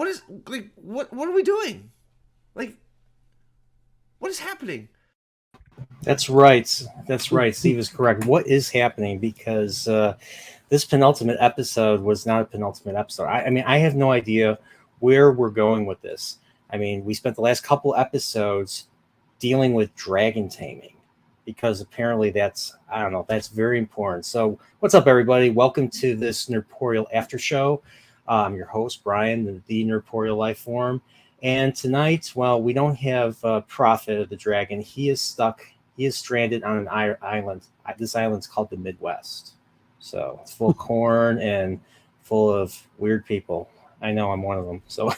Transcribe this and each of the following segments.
what is what are we doing? Like, what is happening? That's right. That's right. Steve is correct. What is happening? Because this penultimate episode was not a penultimate episode. I mean, I have no idea where we're going with this. I mean, we spent the last couple episodes dealing with dragon taming because apparently that's very important. So, what's up, everybody? Welcome to this Nerdporial After Show. I'm your host, Brian, the Nerdporial Life Form. And tonight, well, we don't have Prophet of the Dragon. He is stuck. He is stranded on an island. This island's called the Midwest. So it's full of corn and full of weird people. I know I'm one of them. So,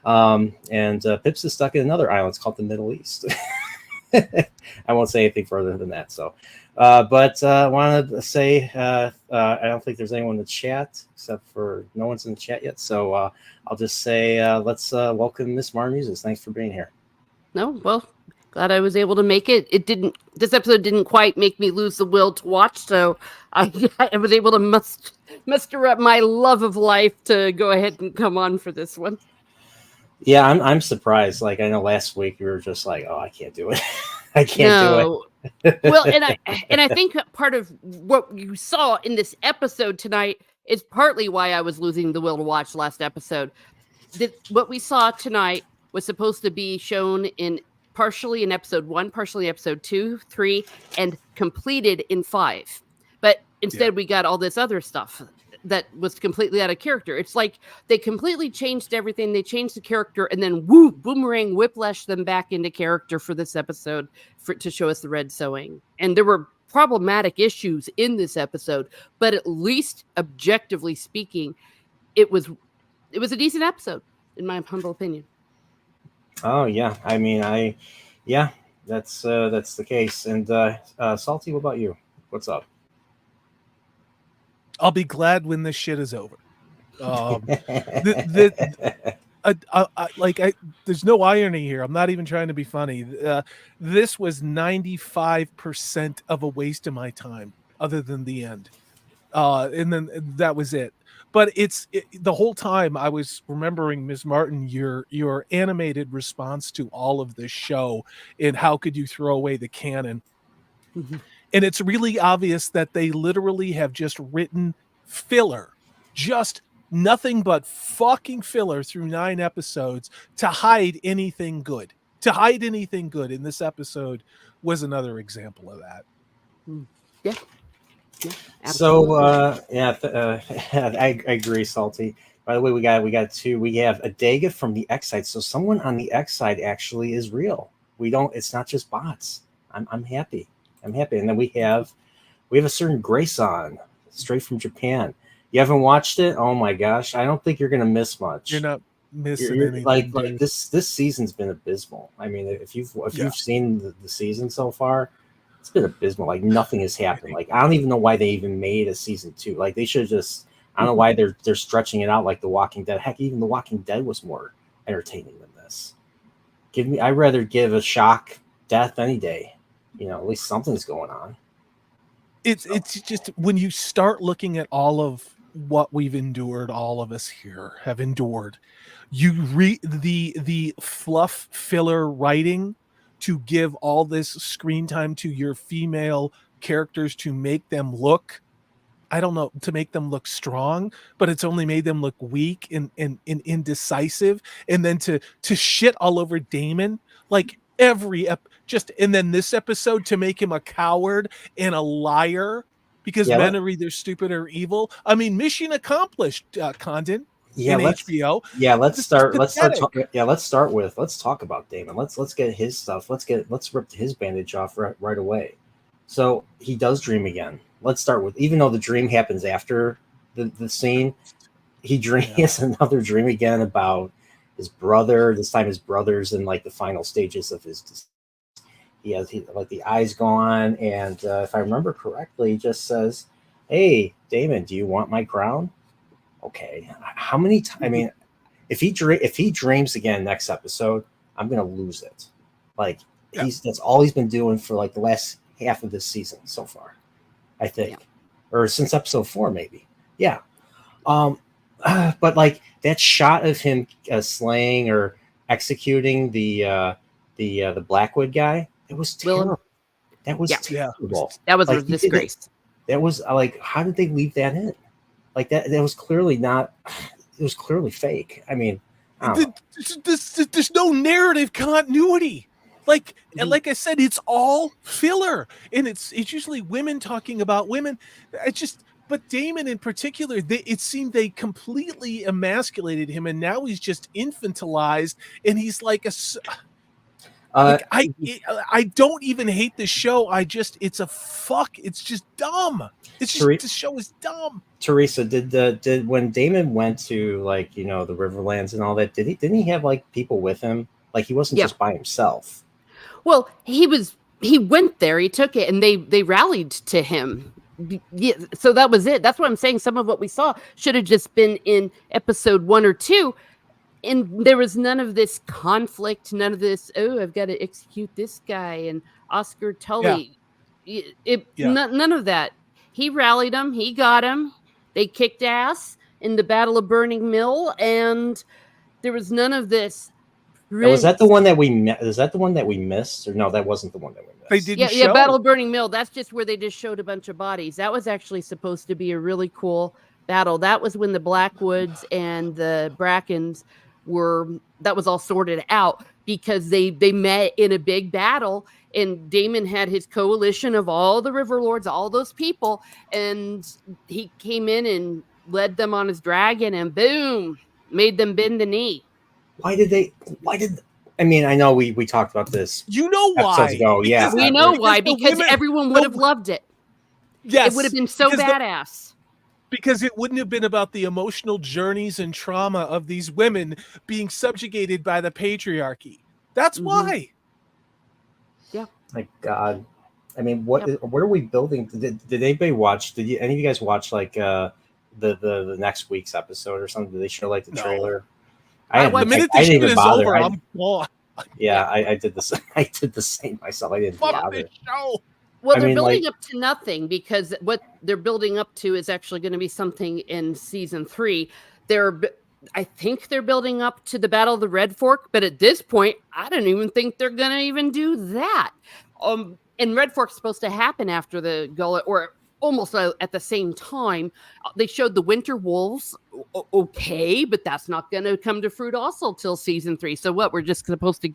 and Pips is stuck in another island. It's called the Middle East. I won't say anything further than that. So, but I wanted to say I don't think there's anyone in the chat except for no one's in the chat yet. So I'll just say let's welcome Miss Marmuses. Thanks for being here. No, well, glad I was able to make it. This episode didn't quite make me lose the will to watch, so I was able to muster up my love of life to go ahead and come on for this one. Yeah, I'm surprised. Like, I know last week you were just like, "Oh, I can't do it. I can't do it." Well, and I think part of what you saw in this episode tonight is partly why I was losing the will to watch last episode. What we saw tonight was supposed to be shown partially in episode 1, partially episode 2, 3, and completed in 5. But instead, we got all this other stuff that was completely out of character. It's like they completely changed everything. They changed the character and then boomerang whiplash them back into character for this episode to show us the red sewing. And there were problematic issues in this episode, but at least objectively speaking, it was a decent episode, in my humble opinion. Oh yeah, I mean, that's the case. And Salty, what about you? What's up? I'll be glad when this shit is over. There's no irony here. I'm not even trying to be funny. This was 95% of a waste of my time, other than the end. And then that was it. But the whole time I was remembering, Ms. Martin, your animated response to all of this show and how could you throw away the canon. Mm-hmm. And it's really obvious that they literally have just written filler, just nothing but fucking filler through 9 episodes to hide anything good. And this episode was another example of that. Yeah. So I agree, Salty. By the way, we have Adega from the X side. So someone on the X side actually is real. It's not just bots. I'm happy. And then we have a certain Grayson straight from Japan. You haven't watched it? Oh my gosh. I don't think you're gonna miss much. You're not missing anything. Like this season's been abysmal. I mean, if you've seen the season so far, it's been abysmal. Like nothing has happened. Like I don't even know why they even made a season 2. Like they should just I don't know why they're stretching it out like The Walking Dead. Heck, even The Walking Dead was more entertaining than this. I'd rather give a shock death any day. You know, at least something's going on. It's just when you start looking at all of what we've endured, all of us here have endured, you read the fluff filler writing to give all this screen time to your female characters to make them look, I don't know, to make them look strong, but it's only made them look weak and indecisive. And then to shit all over Damon, like and then this episode to make him a coward and a liar because men are either stupid or evil. I mean, mission accomplished, Condon. In HBO. Yeah, let's talk about Damon. Let's get his stuff. Let's rip his bandage off right away. So he does dream again. Let's start with, even though the dream happens after the scene, he has another dream again about his brother. This time his brother's in like the final stages of his he like the eyes gone, and if I remember correctly, he just says, "Hey, Damon, do you want my crown?" Okay, how many times? I mean, if he dreams again next episode, I'm gonna lose it. Like that's all he's been doing for like the last half of this season so far, I think, or since episode 4 maybe. Yeah. but like that shot of him slaying or executing the Blackwood guy, it was Willem? terrible. That was Yeah. terrible. That was a Like he did it- disgrace. That was like, how did they leave that in? Like that was clearly not. It was clearly fake. I mean, I don't know. There's no narrative continuity. Like Mhm. and like I said, it's all filler, and it's usually women talking about women. But Damon in particular, it seemed they completely emasculated him, and now he's just infantilized, and he's like Uh, I don't even hate the show. It's just dumb. It's just Tari- the show is dumb. Teresa, did when Damon went to like the Riverlands and all that, didn't he have like people with him? Like he wasn't Yeah. just by himself. Well, he went there, he took it, and they rallied to him. Yeah, so that was it. That's what I'm saying. Some of what we saw should have just been in episode 1 or 2. And there was none of this conflict, none of this, oh, I've got to execute this guy and Oscar Tully. None of that. He rallied them. He got him. They kicked ass in the Battle of Burning Mill, and there was none of this. Now, was that the one that we is that the one that we missed? Or no, that wasn't the one that we missed. They didn't Yeah, show. Battle of Burning Mill. That's just where they just showed a bunch of bodies. That was actually supposed to be a really cool battle. That was when the Blackwoods and the Brackens that was all sorted out, because they met in a big battle, and Damon had his coalition of all the River Lords, all those people, and he came in and led them on his dragon, and boom, made them bend the knee. I mean, I know we talked about this. You know episodes why? ago. Yeah, We know why, the because women- everyone would have loved it. Yes, It would have been so because badass. because it wouldn't have been about the emotional journeys and trauma of these women being subjugated by the patriarchy. That's why. My God, I mean, what are we building? Did anybody watch? Any of you guys watch like the next week's episode or something? Did they show like the trailer? The minute the shit is over, I'm gone. Yeah, I did this. I did the same myself. I didn't Fuck bother. this show. Well, I they're mean, building like- up to nothing, because what they're building up to is actually going to be something in season 3. I think they're building up to the Battle of the Red Fork, but at this point, I don't even think they're going to even do that. And Red Fork's supposed to happen after the Gullet, or almost at the same time. They showed the Winter Wolves, okay, but that's not going to come to fruit also till season 3. So what? We're just supposed to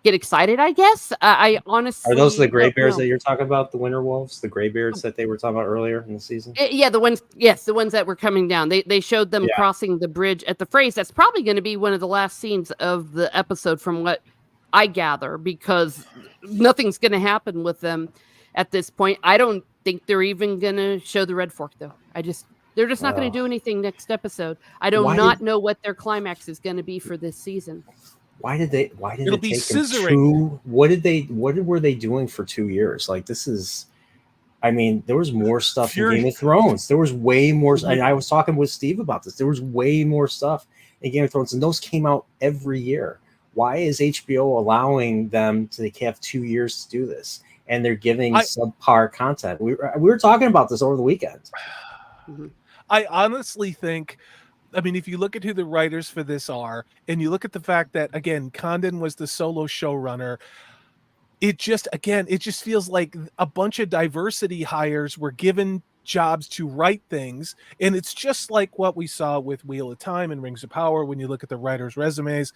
get excited, I guess. I honestly, Are those the gray don't bears know. that you're talking about? The Winter Wolves, the graybeards that they were talking about earlier in the season? Yeah, the ones that were coming down. They showed them crossing the bridge at the phrase. That's probably going to be one of the last scenes of the episode, from what I gather, because nothing's going to happen with them at this point. I don't think they're even going to show the Red Fork, though. They're just not going to do anything next episode. I do not know what their climax is going to be for this season. Why did it It'll be take scissoring. what were they doing for 2 years? Like, this is, I mean, there was more stuff in Game of Thrones. There was way more. And I was talking with Steve about this. There was way more stuff in Game of Thrones, and those came out every year. Why is HBO allowing them to have 2 years to do this? And they're giving subpar content. We were talking about this over the weekend. I honestly think, I mean, if you look at who the writers for this are, and you look at the fact that, again, Condon was the solo showrunner, it just feels like a bunch of diversity hires were given jobs to write things. And it's just like what we saw with Wheel of Time and Rings of Power when you look at the writers' resumes.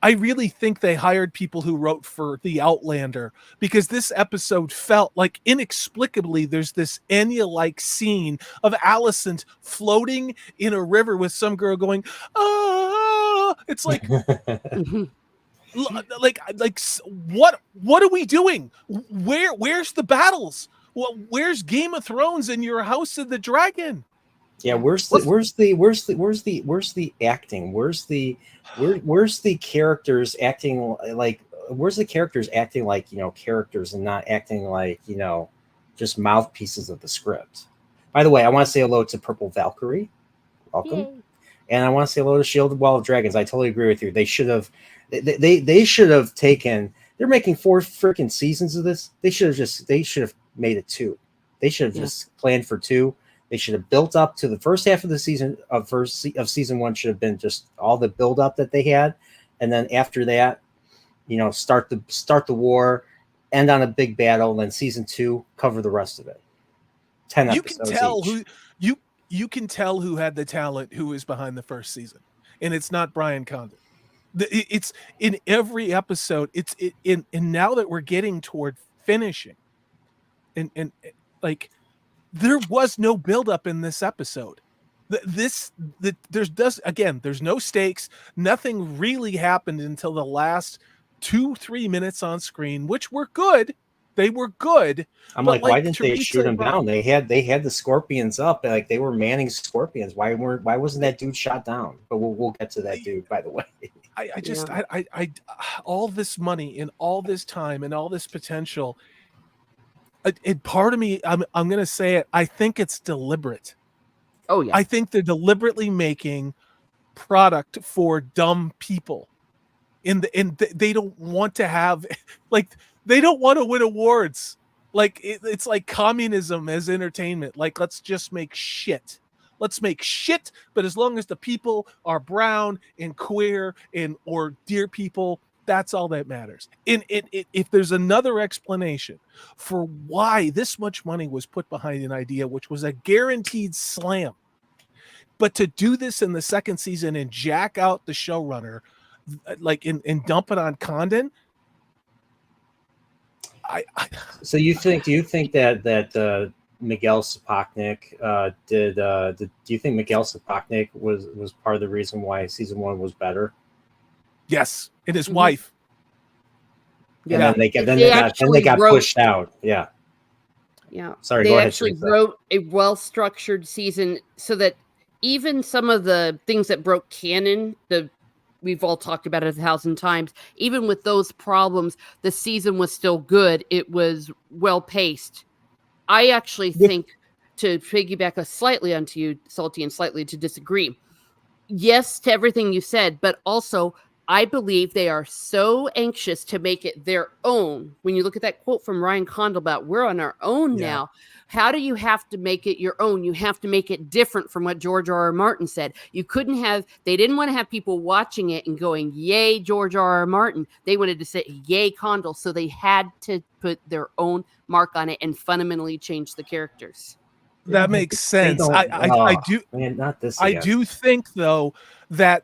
I really think they hired people who wrote for The Outlander, because this episode felt like, inexplicably, there's this Enya-like scene of Alicent floating in a river with some girl going, ah! It's like, what are we doing? Where's the battles? Well, where's Game of Thrones and your House of the Dragon? Yeah, where's the acting? Where's the characters acting like? Where's the characters acting like characters, and not acting like just mouthpieces of the script? By the way, I want to say hello to Purple Valkyrie, welcome, and I want to say hello to Shielded Wall of Dragons. I totally agree with you. They should have taken. They're making 4 freaking seasons of this. They should have made it 2. They should have just planned for 2. They should have built up to the first half of the season of season 1 should have been just all the build up that they had, and then after that, start the war, end on a big battle, and then season 2 cover the rest of it. 10 You episodes can tell each. you can tell who had the talent, who is behind the first season, and it's not Brian Condon. It's in every episode. And now that we're getting toward finishing, and like there was no buildup in this episode. There's no stakes. Nothing really happened until the last 2-3 minutes on screen, which were good. They were good. I'm like, why didn't they shoot him down? They had the scorpions up, like they were manning scorpions. Why wasn't that dude shot down? But we'll get to that dude, by the way. I all this money and all this time and all this potential. Part of me, I'm going to say it. I think it's deliberate. Oh yeah. I think they're deliberately making product for dumb people. They don't want to have they don't want to win awards. It's like communism as entertainment. Like, let's just make shit. Let's make shit, but as long as the people are brown and queer or dear people, that's all that matters. And if there's another explanation for why this much money was put behind an idea, which was a guaranteed slam, but to do this in the second season and jack out the showrunner, and dump it on Condon. So do you think that Miguel Sapochnik do you think Miguel Sapochnik was part of the reason why season 1 was better? Yes, and his wife. Yeah, and they got pushed out. Yeah. Yeah. Sorry, they go ahead. Actually wrote a well-structured season so that even some of the things that broke canon, we've all talked about it 1,000 times. Even with those problems, the season was still good. It was well paced. I actually think, to piggyback slightly onto you, Salty, and slightly to disagree, yes to everything you said, but also I believe they are so anxious to make it their own. When you look at that quote from Ryan Condal about we're on our own now, how do you have to make it your own? You have to make it different from what George R.R. Martin said. They didn't want to have people watching it and going, yay, George R.R. Martin. They wanted to say, yay, Condal. So they had to put their own mark on it and fundamentally change the characters. That makes sense. I do. Man, not this. I do think, though, that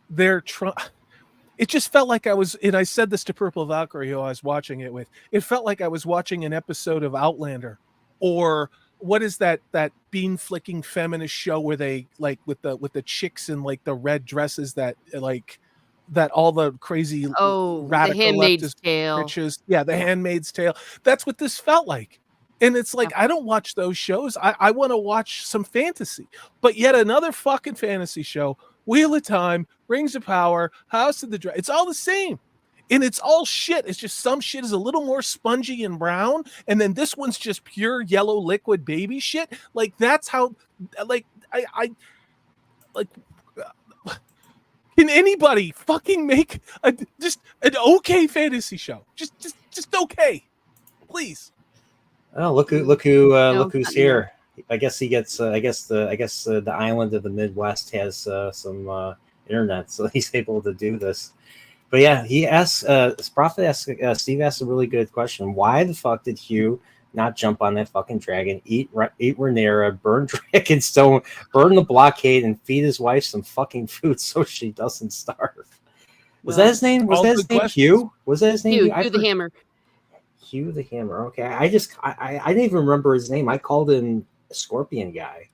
they're trying. It just felt like I was, and I said this to Purple Valkyrie, who I was watching it with. It felt like I was watching an episode of Outlander, or what is that bean flicking feminist show where they with the chicks in the red dresses that all the crazy radical The Handmaid's Tale. Bitches. Yeah, The Handmaid's Tale. That's what this felt like. And it's like, I don't watch those shows. I want to watch some fantasy. But yet another fucking fantasy show, Wheel of Time, Rings of Power, House of the Dragon. It's all the same. And it's all shit. It's just some shit is a little more spongy and brown. And then this one's just pure yellow liquid baby shit. That's how, can anybody fucking make just an okay fantasy show? Just okay. Please. Oh, look who's here. I guess he gets. The island of the Midwest has some internet, so he's able to do this. But yeah, he asks. Steve asked a really good question. Why the fuck did Hugh not jump on that fucking dragon, eat Rhaenyra, burn Dragonstone, burn the blockade, and feed his wife some fucking food so she doesn't starve? Was that his name? Was that his name? Hugh? Was that his name? Hugh the Hammer. Hugh the Hammer. Okay, I didn't even remember his name. I called him Scorpion Guy,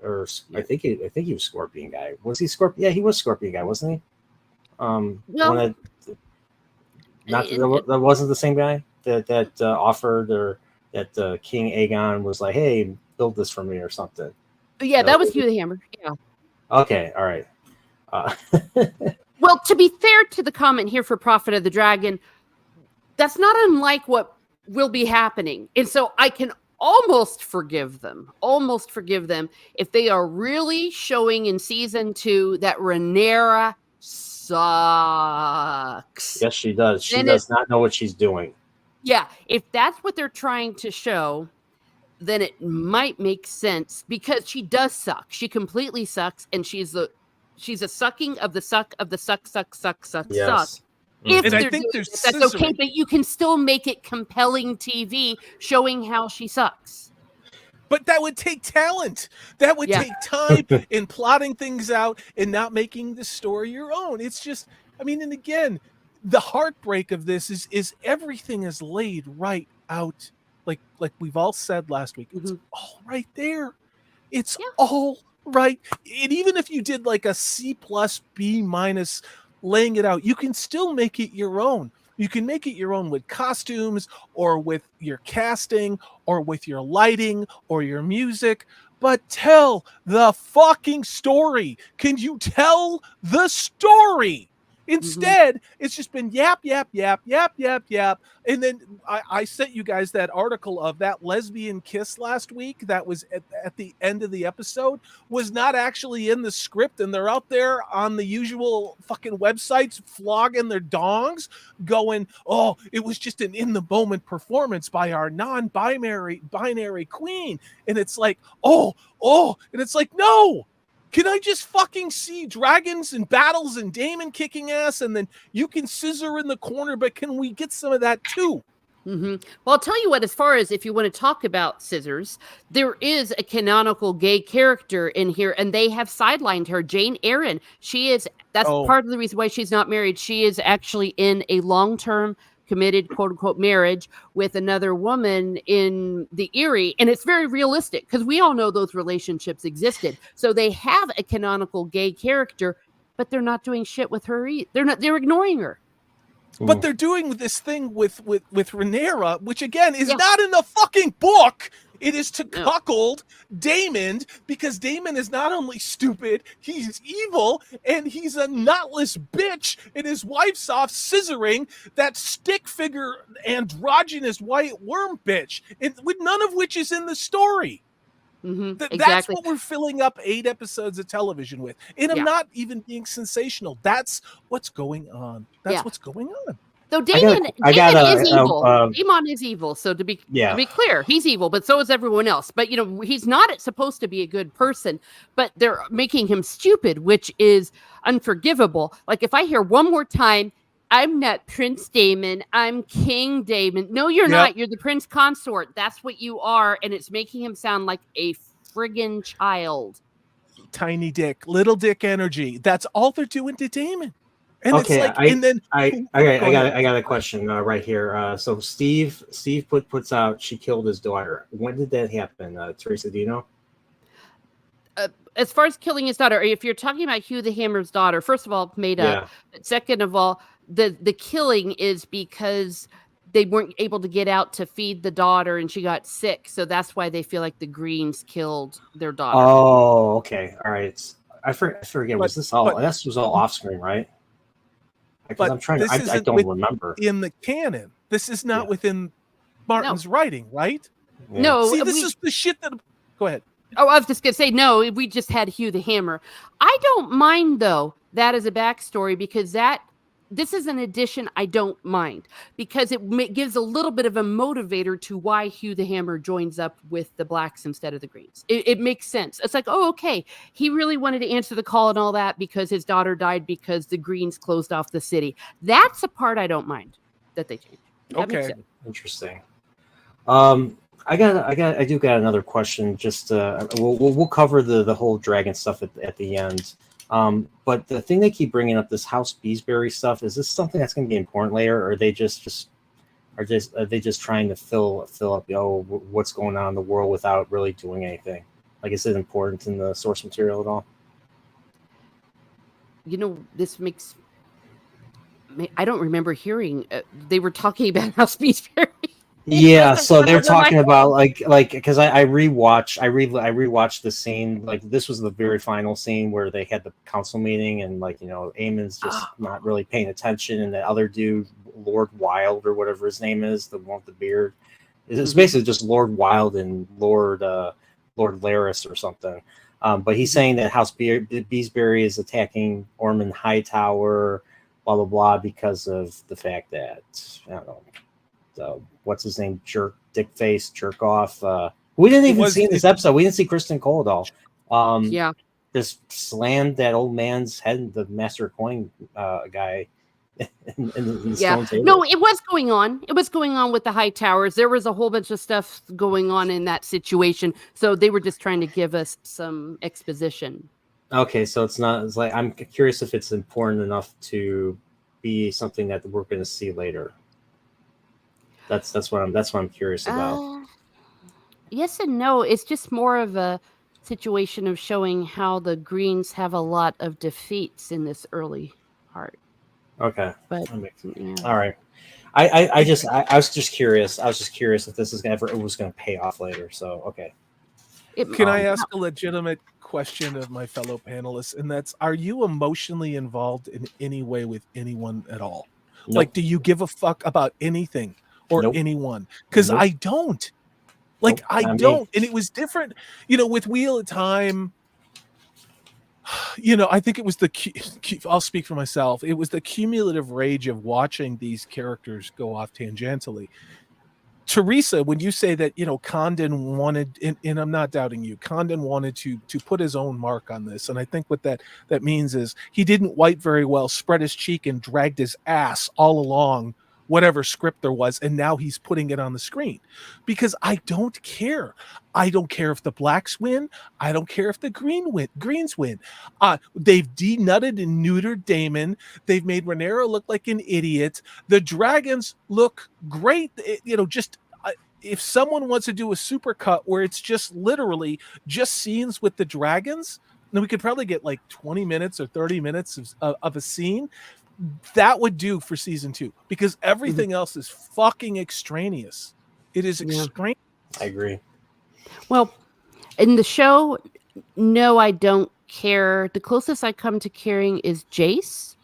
or I think he was Scorpion Guy. Was he Scorpion? Yeah, he was Scorpion Guy, wasn't he? That wasn't the same guy that offered, or that King Aegon was like, hey, build this for me or something. Yeah, that was Hugh the Hammer. Yeah. Okay, all right. Well, to be fair to the comment here for Prophet of the Dragon, that's not unlike what will be happening. And so I can almost forgive them if they are really showing in season 2 that Rhaenyra sucks. Yes, she does. She does not know what she's doing. Yeah, if that's what they're trying to show, then it might make sense because she does suck. She completely sucks, and she's a sucking of the suck of the suck. Yes. If And I they're think doing there's it, that's okay, scissoring. but you can still make it compelling TV showing how she sucks. But that would take talent. That would Yeah. take time in plotting things out and not making the story your own. It's just, I mean, and again, the heartbreak of this is everything is laid right out, like we've all said last week. It's all right there. It's all right. And even if you did like a C plus B minus laying it out, you can still make it your own. You can make it your own with costumes or with your casting or with your lighting or your music, but tell the fucking story. Can you tell the story? Instead, it's just been yap, yap, yap, yap, yap, yap. And then I sent you guys that article of that lesbian kiss last week that was at the end of the episode was not actually in the script. And they're out there on the usual fucking websites flogging their dongs going, oh, it was just an in the moment performance by our non-binary queen. And it's like, oh, and it's like, no. Can I just fucking see dragons and battles and Damon kicking ass and then you can scissor in the corner, but can we get some of that too? Well, I'll tell you what, as far as if you want to talk about scissors, there is a canonical gay character in here and they have sidelined her, Jane Eyre. That's part of the reason why she's not married. She is actually in a long-term committed quote unquote marriage with another woman in the Erie. And it's very realistic because we all know those relationships existed. So they have a canonical gay character, but they're not doing shit with her. They're ignoring her. But they're doing this thing with Rhaenyra, which again is not in the fucking book. It is to cuckold Damon because Damon is not only stupid, he's evil, and he's a nutless bitch, and his wife's off scissoring that stick figure androgynous white worm bitch, with none of which is in the story. Exactly. That's what we're filling up 8 episodes of television with. And I'm not even being sensational. That's what's going on. That's what's going on. Though Damon is evil. Damon is evil. So to be clear, he's evil, but so is everyone else. But he's not supposed to be a good person, but they're making him stupid, which is unforgivable. Like if I hear one more time, I'm not Prince Damon, I'm King Damon. No, you're not. You're the Prince Consort. That's what you are. And it's making him sound like a friggin' child. Tiny dick, little dick energy. That's all they're doing to Damon. And okay, it's like, I got a question right here. So Steve puts out she killed his daughter. When did that happen, Teresa? Do you know? As far as killing his daughter, if you're talking about Hugh the Hammer's daughter, first of all, made up. Second of all, the killing is because they weren't able to get out to feed the daughter and she got sick. So that's why they feel like the Greens killed their daughter. Oh, okay. All right. I forget. Was this all? This was all off screen, right? Because I'm trying. I don't remember. In the canon, this is not within Martin's writing, right? Yeah. No. See, this is the shit that. Go ahead. Oh, I was just gonna say no. We just had Hugh the Hammer. I don't mind though that as a backstory because this is an addition I don't mind because it gives a little bit of a motivator to why Hugh the Hammer joins up with the blacks instead of the Greens. It makes sense. It's like, oh, okay. He really wanted to answer the call and all that because his daughter died because the Greens closed off the city. That's a part I don't mind that they changed. Okay. Interesting. I do got another question. Just we'll cover the whole dragon stuff at the end. But the thing they keep bringing up, this House Beesbury stuff, is this something that's going to be important later, or are they just trying to fill up what's going on in the world without really doing anything? Like, is it important in the source material at all? This makes. I don't remember hearing they were talking about House Beesbury. Yeah, so they're talking about like because I rewatched the scene. Like, this was the very final scene where they had the council meeting and Aemon's just not really paying attention, and the other dude, Lord Wilde or whatever his name is, the one with the beard, it's basically just Lord Wilde and Lord Larys or something. But he's saying that House Beesbury is attacking Ormond Hightower, blah blah blah, because of the fact that I don't know. What's his name? Jerk off. We didn't It even was- see in this episode. We didn't see Kristen Cole at all. Yeah. Just slammed that old man's head, the master coin guy, in the stone table. No, it was going on. It was going on with the high towers. There was a whole bunch of stuff going on in that situation. So they were just trying to give us some exposition. Okay, so it's not. It's like I'm curious if it's important enough to be something that we're going to see later. That's what I'm curious about. Yes and no. It's just more of a situation of showing how the Greens have a lot of defeats in this early part. Okay, But yeah. All right. I was just curious. I was just curious if this is it was going to pay off later. So okay. Can I ask a legitimate question of my fellow panelists? And that's, are you emotionally involved in any way with anyone at all? Nope. Like, do you give a fuck about anything or Nope. anyone? Because Nope. I don't. Like, Nope, I don't. And it was different, with Wheel of Time. I think it was I'll speak for myself. It was the cumulative rage of watching these characters go off tangentially. Teresa, when you say that, Condon wanted, and I'm not doubting you, Condon wanted to put his own mark on this. And I think what that means is he didn't write very well, spread his cheek and dragged his ass all along whatever script there was. And now he's putting it on the screen because I don't care. I don't care if the blacks win. I don't care if the greens win. They've denutted and neutered Damon. They've made Rhaenyra look like an idiot. The dragons look great. If someone wants to do a super cut where it's just literally just scenes with the dragons, then we could probably get like 20 minutes or 30 minutes of a scene. That would do for season 2 because everything else is fucking extraneous. It is extraneous. I agree. Well, in the show, no, I don't care. The closest I come to caring is Jace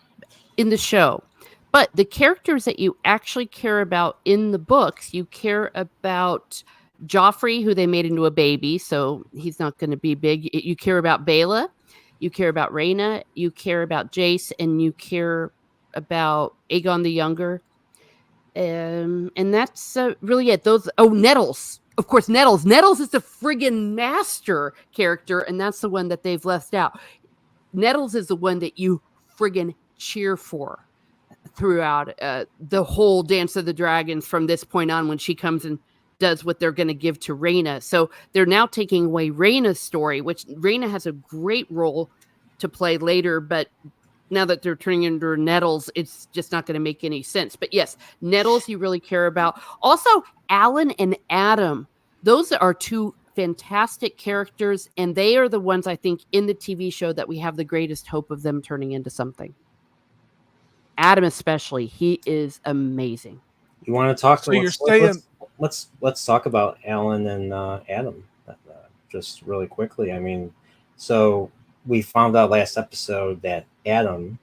in the show. But the characters that you actually care about in the books, you care about Joffrey, who they made into a baby, so he's not going to be big. You care about Baela, you care about Rhaena, you care about Jace, and you care about Aegon the Younger. And that's really it. Nettles. Of course, Nettles. Nettles is the friggin' master character, and that's the one that they've left out. Nettles is the one that you friggin' cheer for throughout the whole Dance of the Dragons from this point on when she comes and does what they're going to give to Rhaena. So they're now taking away Rhaena's story, which Rhaena has a great role to play later, but now that they're turning into Nettles, it's just not going to make any sense. But yes, Nettles you really care about. Also, Alan and Adam. Those are two fantastic characters, and they are the ones I think in the TV show that we have the greatest hope of them turning into something. Adam especially, he is amazing. You want to talk? So you're saying let's talk about Alan and Adam just really quickly. I mean, so we found out last episode that Adam,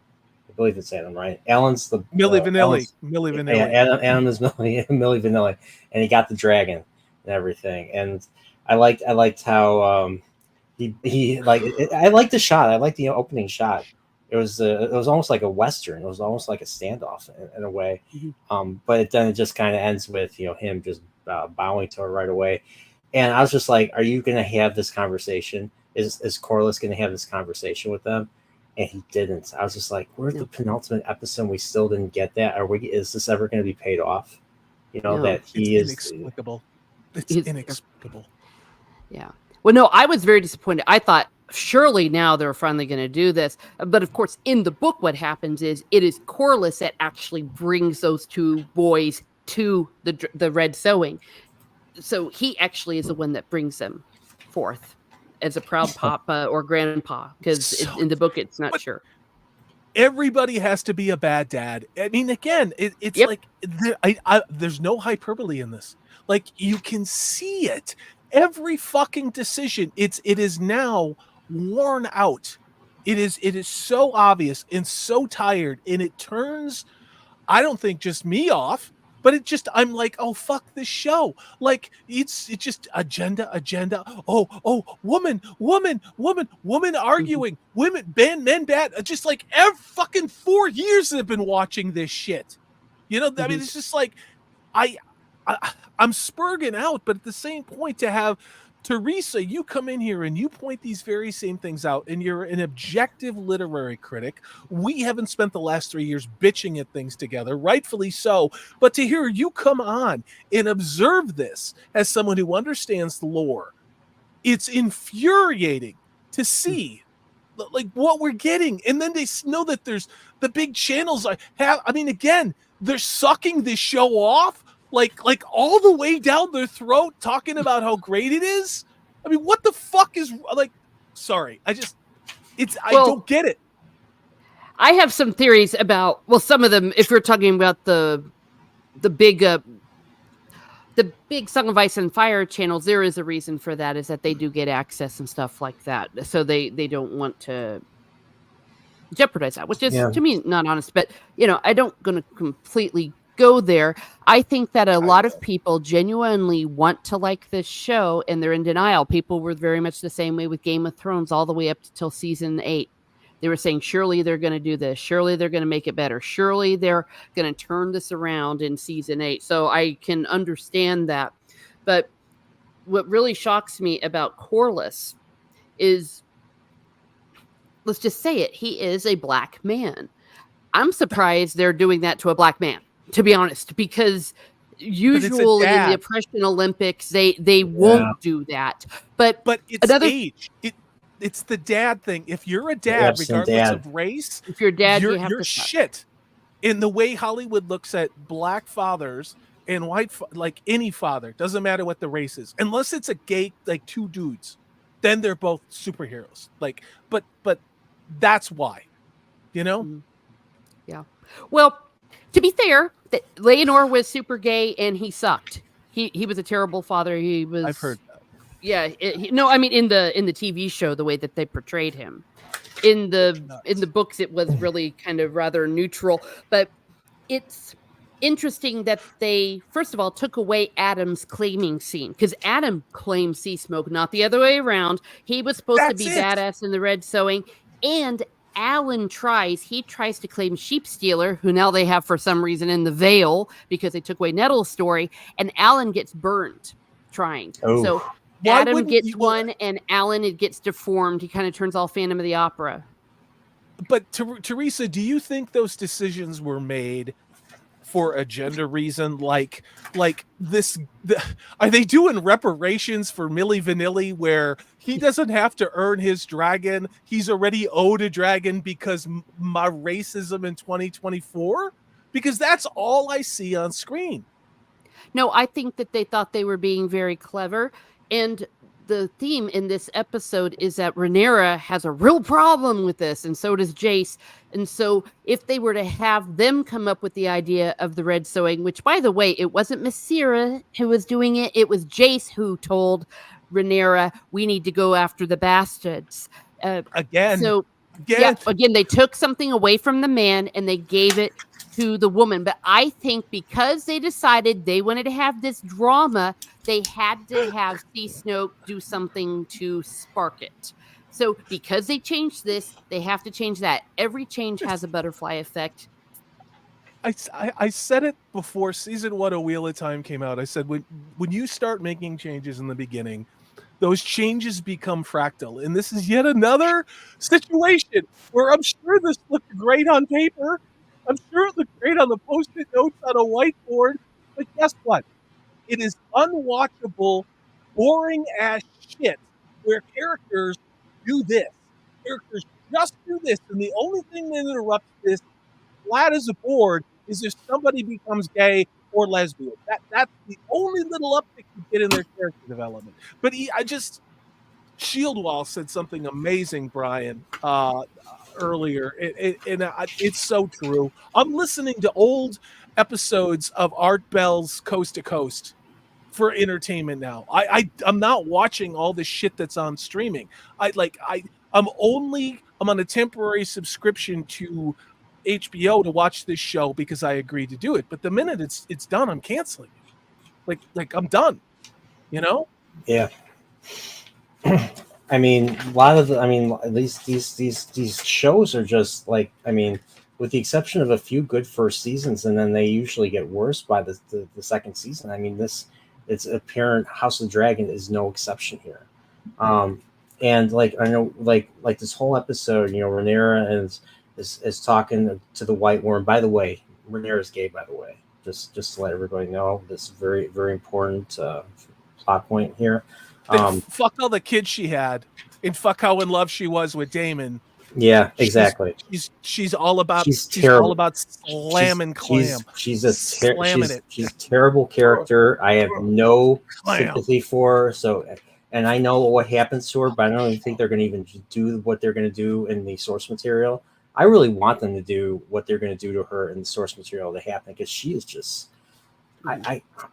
I believe it's Adam, right? Alan's the Milli Vanilli. Milli Vanilli. Yeah, Adam is Milli Vanilli, and he got the dragon and everything. And I liked how he like. I liked the shot. I liked the opening shot. It was almost like a Western. It was almost like a standoff in a way. Mm-hmm. But then it just kind of ends with him just bowing to her right away. And I was just like, are you going to have this conversation? Is Corlys going to have this conversation with them? And he didn't. I was just like, we're at the penultimate episode. We still didn't get that. Is this ever going to be paid off? That he is inexplicable. It's inexplicable. Yeah. Well, no, I was very disappointed. I thought surely now they're finally going to do this. But of course, in the book, what happens is it is Corlys that actually brings those two boys to the Red Sewing. So he actually is the one that brings them forth as a proud papa or grandpa, because in the book, it's not sure. Everybody has to be a bad dad. I mean, again, it's like there's no hyperbole in this. Like, you can see it. Every fucking decision, it is now worn out. It is so obvious and so tired, and it turns, I don't think just me off, but I'm like, oh, fuck this show. Like, it's just agenda. Oh, woman arguing, women, men bad. Just like every fucking 4 years I've been watching this shit. I mean, it's just like, I I'm spurging out, but at the same point, to have Teresa, you come in here and you point these very same things out, and you're an objective literary critic. We haven't spent the last 3 years bitching at things together, rightfully so. But to hear you come on and observe this as someone who understands the lore, it's infuriating to see like what we're getting. And then they know that there's the big channels again, they're sucking this show off like all the way down their throat, talking about how great it is. I mean, what the fuck is like, sorry, I don't get it. I have some theories about, well, some of them, if you're talking about the big Song of Ice and Fire channels, there is a reason for that, is that they do get access and stuff like that. So they don't want to jeopardize that, which is to me not honest, but I don't going to completely go there. I think that a lot of people genuinely want to like this show, and they're in denial. People were very much the same way with Game of Thrones all the way up till season 8. They were saying, surely they're going to do this. Surely they're going to make it better. Surely they're going to turn this around in season 8. So I can understand that. But what really shocks me about Corlys is, let's just say it, he is a black man. I'm surprised they're doing that to a black man, to be honest, because usually in the oppression Olympics, they won't do that. But it's age. It's the dad thing. If you're a dad, regardless of race, if you're dad, you're shit. In the way Hollywood looks at black fathers and white, like any father, doesn't matter what the race is, unless it's a gay, like two dudes, then they're both superheroes. Like, but that's why, Yeah. Well, to be fair, that Leonor was super gay and he sucked. He was a terrible father. He was. I've heard that. Yeah, I mean in the TV show, the way that they portrayed him, in the books, it was really kind of rather neutral. But it's interesting that they first of all took away Adam's claiming scene, because Adam claimed sea smoke, not the other way around. He was supposed to be badass in the Red Sewing, and Alan tries to claim Sheep Stealer, who now they have for some reason in the Vale because they took away Nettle's story, and Alan gets burned trying. Oh. So. Adam gets one, and Alan, it gets deformed. He kind of turns all Phantom of the Opera. But Teresa, do you think those decisions were made for a gender reason? Like this? Are they doing reparations for Milli Vanilli, where he doesn't have to earn his dragon? He's already owed a dragon because my racism in 2024? Because that's all I see on screen. No, I think that they thought they were being very clever. And the theme in this episode is that Rhaenyra has a real problem with this, and so does Jace. And so if they were to have them come up with the idea of the Red Sewing, which, by the way, it wasn't Mysera who was doing it. It was Jace who told Rhaenyra, we need to go after the bastards. Again, they took something away from the man and they gave it to the woman. But I think because they decided they wanted to have this drama, they had to have Sea Snoke do something to spark it. So because they changed this, they have to change that. Every change has a butterfly effect. I said it before season 1 of Wheel of Time came out. I said, when you start making changes in the beginning, those changes become fractal. And this is yet another situation where I'm sure this looked great on paper. I'm sure it looked great on the Post-it notes on a whiteboard. But guess what? It is unwatchable, boring ass shit where characters do this. Characters just do this. And the only thing that interrupts this flat as a board is if somebody becomes gay or lesbian. That's the only little uptick you get in their character development. But Shieldwall said something amazing, Brian, earlier, and it's so true. I'm listening to old episodes of Art Bell's Coast to Coast for entertainment now. I'm not watching all the shit that's on streaming. I'm on a temporary subscription to HBO to watch this show because I agreed to do it. But the minute it's done, I'm canceling it. Like I'm done. Yeah. I mean, a lot of these shows are just like, I mean, with the exception of a few good first seasons, and then they usually get worse by the second season. I mean, it's apparent House of the Dragon is no exception here. And like I know, like this whole episode, Rhaenyra is talking to the White Worm. By the way, Rhaenyra is gay. By the way, just to let everybody know, this very very important plot point here. Fuck all the kids she had, and fuck how in love she was with Damon. Yeah, exactly. She's all about terrible. all about slamming clam. She's a terrible character. I have no sympathy for her. So, and I know what happens to her, but I don't even think they're going to even do what they're going to do in the source material. I really want them to do what they're going to do to her in the source material to happen, because she is just,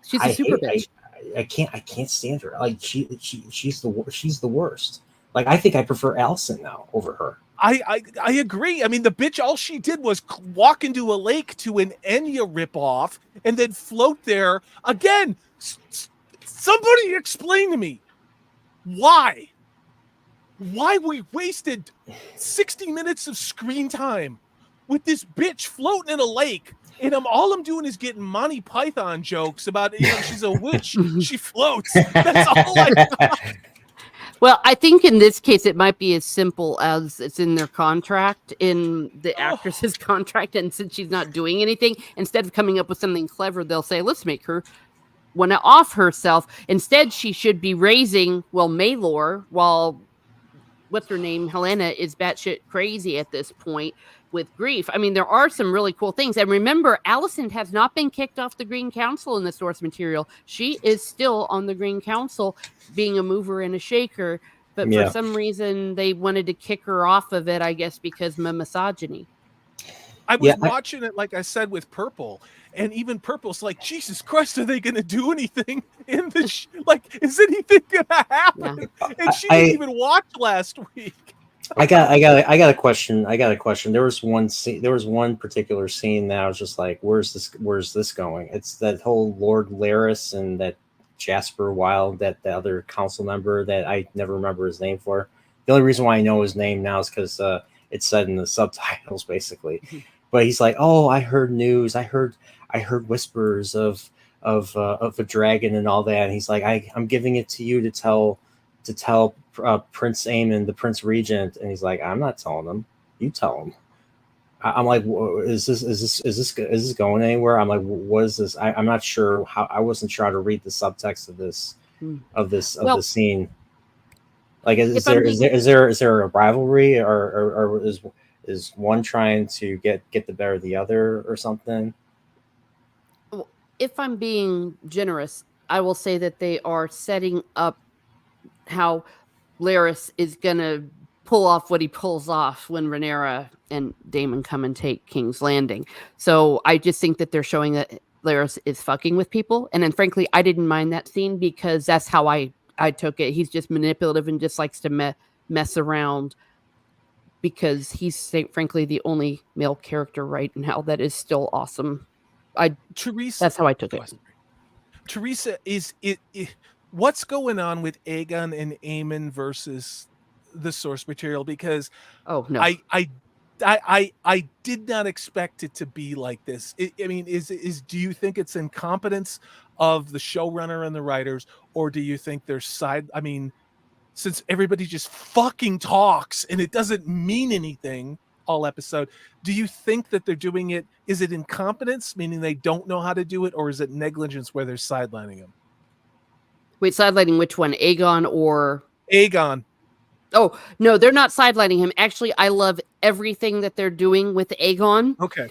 she's a super bitch. I can't stand her. Like she's the worst. Like I think I prefer Alicent now over her. I agree. I mean, the bitch, all she did was walk into a lake to an Enya ripoff and then float there again. Somebody explain to me why we wasted 60 minutes of screen time with this bitch floating in a lake. And all I'm doing is getting Monty Python jokes about, she's a witch. She floats. That's all I got. Well, I think in this case, it might be as simple as it's in their contract, in the actress's contract. And since she's not doing anything, instead of coming up with something clever, they'll say, let's make her want to off herself. Instead, she should be raising, Maelor, while, what's her name, Helena, is batshit crazy at this point with grief. I mean, there are some really cool things. And remember, Alicent has not been kicked off the Green Council in the source material. She is still on the Green Council, being a mover and a shaker. But for some reason, they wanted to kick her off of it, I guess, because of misogyny. I was watching it, like I said, with Purple. And even Purple's like, Jesus Christ, are they going to do anything in this? Is anything going to happen? Yeah. And she didn't even watch last week. I got a question. There was one particular scene that I was just like, where's this going? It's that whole Lord Larys and that Jasper Wilde, that the other council member that I never remember his name for. The only reason why I know his name now is because it's said in the subtitles, basically. But he's like, oh, I heard news. I heard whispers of a dragon and all that. And he's like, I'm giving it to you to tell Prince Aemon, the Prince Regent. And he's like, I'm not telling him. You tell him. I'm like, is this going anywhere? I'm like, what is this? I'm not sure how. I wasn't sure how to read the subtext of this scene. Like, is there a rivalry, or is one trying to get the better of the other or something? If I'm being generous, I will say that they are setting up how Larys is going to pull off what he pulls off when Rhaenyra and Daemon come and take King's Landing. So I just think that they're showing that Larys is fucking with people. And then frankly, I didn't mind that scene because that's how I took it. He's just manipulative and just likes to mess around, because he's frankly the only male character right now that is still awesome. Teresa, that's how I took it. Teresa, is it what's going on with Aegon and Aemon versus the source material? Because I did not expect it to be like this. Do you think it's incompetence of the showrunner and the writers, or do you think there's since everybody just fucking talks and it doesn't mean anything all episode, do you think that they're doing it? Is it incompetence, meaning they don't know how to do it, or is it negligence where they're sidelining him? Wait, sidelining which one? Aegon or Aegon? Oh, no, they're not sidelining him. Actually, I love everything that they're doing with Aegon. Okay.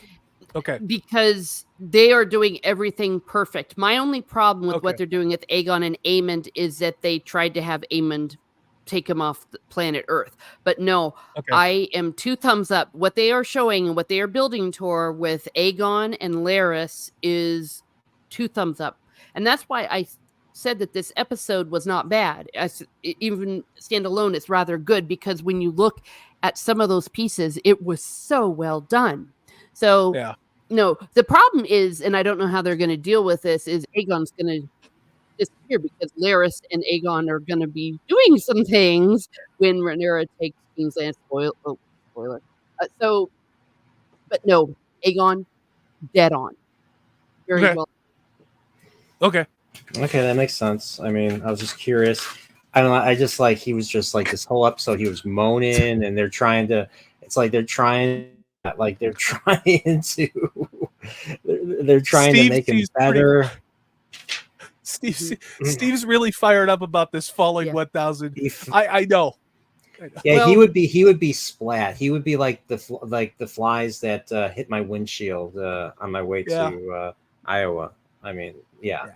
Because they are doing everything perfect. My only problem with what they're doing with Aegon and Aemond is that they tried to have Aemond take him off the planet Earth. But no, I am 2 thumbs up. What they are showing and what they are building toward with Aegon and Larys is 2 thumbs up. And that's why I said that this episode was not bad. Even standalone, it's rather good, because when you look at some of those pieces, it was so well done. So no, the problem is, and I don't know how they're going to deal with this, is Aegon's going to disappear, because Larys and Aegon are going to be doing some things when Rhaenyra takes King's Land. Spoiler. So But no, Aegon, dead on. Very Okay. well. Okay. Okay, that makes sense. I mean, I was just curious. I don't know. I just like he was just like this whole episode. He was moaning, and they're trying to. It's like they're trying to. They're trying to Steve make him seems better. Steve's really fired up about this falling Yeah. 1000. I know. Yeah, Well- he would be splat. He would be like the flies that hit my windshield on my way to Iowa. I mean, yeah.